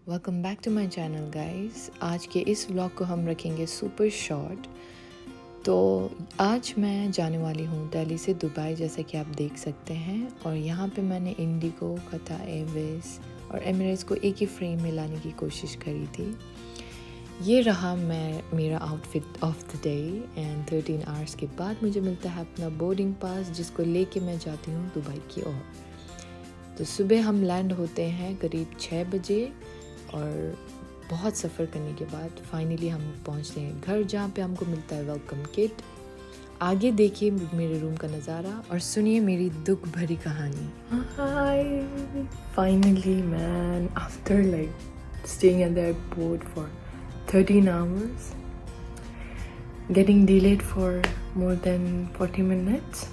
Welcome back to my channel guys. आज के इस व्लॉग को हम रखेंगे सुपर शॉर्ट। तो आज मैं जाने वाली हूँ दिल्ली से दुबई, जैसे कि आप देख सकते हैं। और यहाँ पे मैंने इंडिगो, कतार एयरवेज और एमिरेट्स को एक ही फ्रेम में लाने की कोशिश करी थी। ये रहा मेरा outfit of the day. And 13 hours के बाद मुझे मिलता है अपना बोर्डिंग पास, जिसको लेके मैं जाती हूँ दुबई की ओर। तो सुबह हम लैंड होते हैं करीब 6 बजे और बहुत सफ़र करने के बाद फाइनली हम पहुंचते हैं घर, जहाँ पे हमको मिलता है वेलकम किट। आगे देखिए मेरे रूम का नज़ारा और सुनिए मेरी दुख भरी कहानी। Hi, finally man, after like staying at the airport for 13 hours, getting delayed for more than 40 minutes,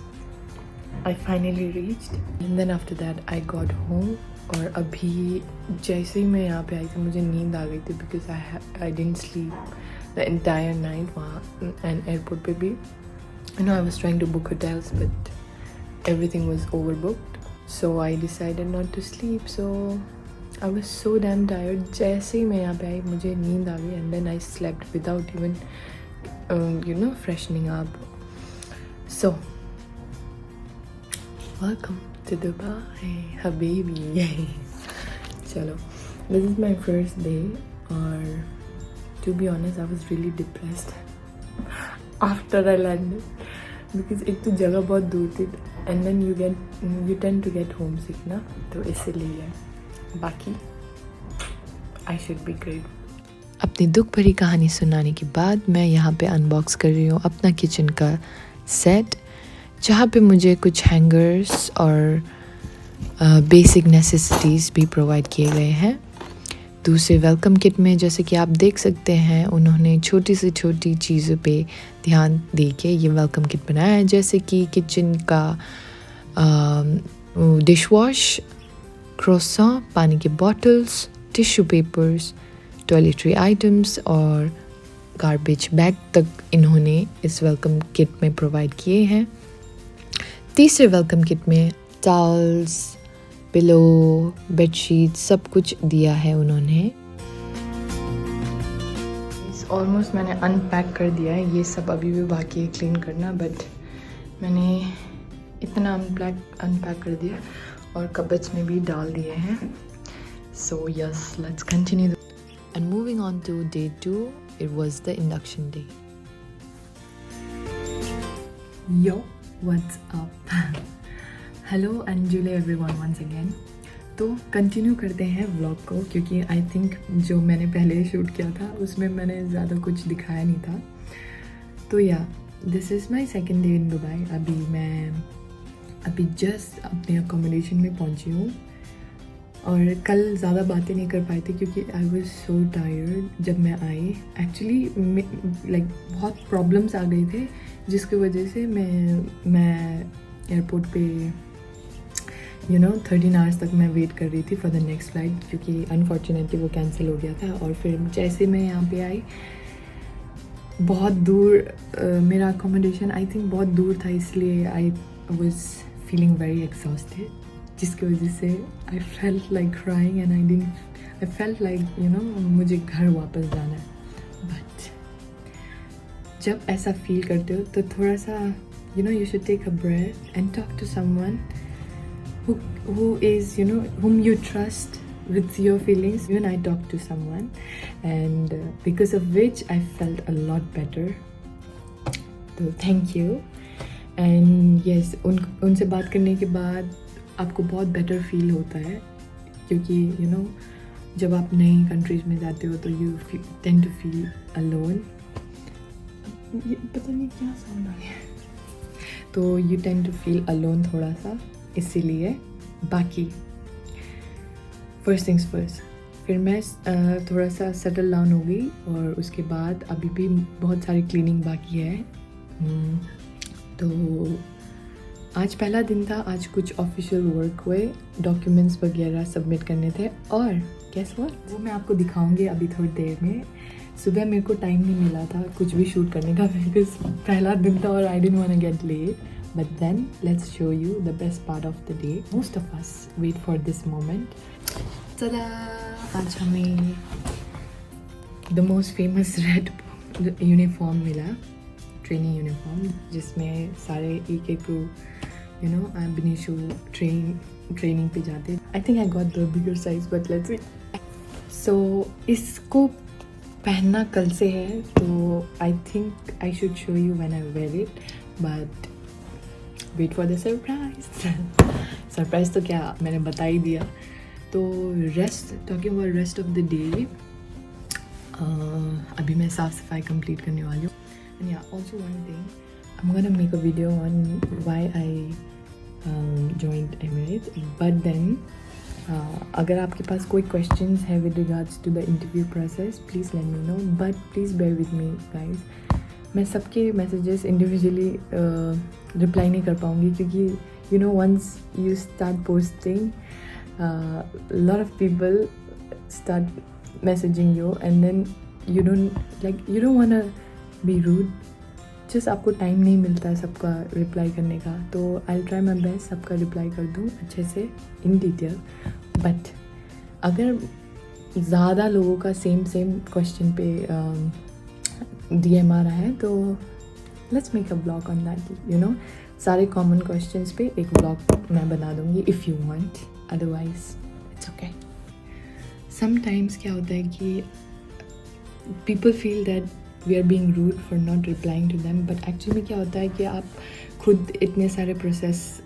I finally reached and then after that I got home। और अभी जैसे ही मैं यहाँ पे आई थी मुझे नींद आ गई थी, because I didn't sleep the entire night वहाँ एंड एयरपोर्ट पे भी। You know, I was trying to book hotels but everything was over booked, so I decided not to sleep. So I was so damn tired. जैसे ही मैं यहाँ पे आई मुझे नींद आ गई and then I slept without even you know freshening up. So welcome to Dubai, habibi। चलो, this is my first day और to be honest I was really depressed after I landed, because एक तो जगह बहुत दूर थी and then you tend to get homesick ना, तो इसीलिए। बाकी I should be great। अपनी दुख भरी कहानी सुनाने के बाद मैं यहाँ पे अनबॉक्स कर रही हूँ अपना किचन का सेट, जहाँ पे मुझे कुछ हैंगर्स और बेसिक नेसेसिटीज़ भी प्रोवाइड किए गए हैं। दूसरे वेलकम किट में जैसे कि आप देख सकते हैं उन्होंने छोटी से छोटी चीज़ों पे ध्यान दे के ये वेलकम किट बनाया है, जैसे कि किचन का डिश वॉश, क्रोसॉन, पानी के bottles, tissue papers, toiletry items और गार्बेज बैग तक इन्होंने इस वेलकम किट में प्रोवाइड किए हैं। तीसरे वेलकम किट में टॉवल्स, पिलो, बेडशीट सब कुछ दिया है उन्होंने। ऑलमोस्ट मैंने अनपैक कर दिया है, ये सब अभी भी बाकी है क्लीन करना, बट मैंने इतना अनपैक कर दिया और कबर्ड्स में भी डाल दिए हैं। So yes, let's continue and moving on to day 2। It was the induction day. Yo, what's up, hello and जुले एवरीवन वंस अगेन। तो कंटिन्यू करते हैं व्लॉग को, क्योंकि आई थिंक जो मैंने पहले शूट किया था उसमें मैंने ज़्यादा कुछ दिखाया नहीं था। तो या, this is my second day in Dubai. अभी जस्ट अपने अकोमोडेशन में पहुंची हूँ और कल ज़्यादा बातें नहीं कर पाई थी क्योंकि आई वाज सो टायर्ड जब मैं आई। एक्चुअली लाइक बहुत प्रॉब्लम्स आ गए थे, जिसकी वजह से मैं एयरपोर्ट पे 13 आवर्स तक मैं वेट कर रही थी फॉर द नेक्स्ट फ्लाइट, क्योंकि अनफॉर्चुनेटली वो कैंसिल हो गया था। और फिर जैसे मैं यहाँ पे आई, बहुत दूर मेरा अकोमोडेशन आई थिंक बहुत दूर था, इसलिए I was feeling very exhausted, जिसकी वजह से I felt like crying and I felt like मुझे घर वापस जाना है। बट जब ऐसा फील करते हो तो थोड़ा सा you should take a breath and talk to someone who is whom you trust with your feelings. Even I talked to someone and because of which I felt a lot better, so thank you। and yes, उनसे बात करने के बाद आपको बहुत better feel होता है, क्योंकि जब आप नई कंट्रीज में जाते हो तो you tend to feel alone। ये पता नहीं क्या साउंड आ गया, तो you tend to feel alone थोड़ा सा, इसीलिए। बाकी फर्स्ट थिंग्स फर्स्ट, फिर मैं थोड़ा सा सेटल डाउन हो गई और उसके बाद अभी भी बहुत सारी क्लीनिंग बाकी है। तो आज पहला दिन था, आज कुछ ऑफिशियल वर्क हुए, डॉक्यूमेंट्स वगैरह सबमिट करने थे। और गेस व्हाट, वो मैं आपको दिखाऊंगी अभी थोड़ी देर में। सुबह मेरे को टाइम नहीं मिला था कुछ भी शूट करने का, बिकॉज पहला दिन था और I didn't want to get late. But then let's show you the best part of the day. Most of us wait for this moment. tada! आज हमें the most famous red uniform मिला, training uniform, जिसमें सारे एक एक you know बिनीशु training पे जाते। I think I got the bigger size but let's see. So इसको पहनना कल से है, तो I think I should show you when I wear it, but wait for the surprise. Surprise तो क्या, मैंने बता ही दिया। तो talking about rest of the day, अभी मैं साफ़ सफाई कंप्लीट करने वाली हूँ। एंड या also one thing, I am gonna make a video on why I joined Emirates, but then अगर आपके पास कोई क्वेश्चंस है with regards to the interview process, please let me know, but please bear with me guys. मैं सबके messages individually reply नहीं कर पाऊँगी, क्योंकि you know once you start posting lot of people start messaging you and then you don't want to be rude, just आपको time नहीं मिलता है सबका रिप्लाई करने का। तो I'll try my best सबका रिप्लाई कर दूँ अच्छे से इन डिटेल, बट अगर ज़्यादा लोगों का सेम क्वेश्चन पे DM आ रहा है तो let's make a blog on that, you know. सारे कॉमन क्वेश्चंस पे एक ब्लॉग मैं बना दूँगी if you want, otherwise it's okay. Sometimes क्या होता है कि people feel that we are being rude for not replying to them, but actually में क्या होता है कि आप खुद इतने सारे प्रोसेस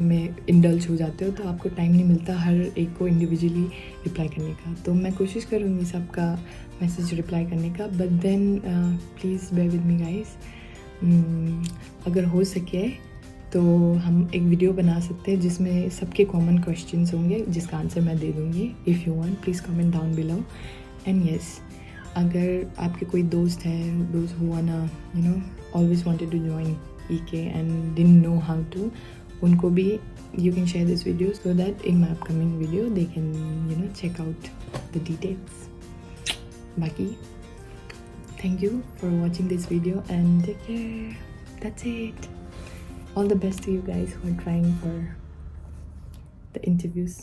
में इंडल्ज हो जाते हो, तो आपको टाइम नहीं मिलता हर एक को इंडिविजुअली रिप्लाई करने का। तो मैं कोशिश करूँगी सबका मैसेज रिप्लाई करने का, but then please bear with me guys. अगर हो सके तो हम एक वीडियो बना सकते हैं जिसमें सबके कॉमन क्वेश्चंस होंगे, जिसका आंसर मैं दे दूँगी। If you want please comment down below. And yes, अगर आपके कोई दोस्त है, दोस्त हुआ ना you know always wanted to join EK and didn't know how to, उनको भी you can share this video so that in my upcoming video they can you know check out the details. बाकी thank you for watching this video and take care, that's it. All the best to you guys who are trying for the interviews.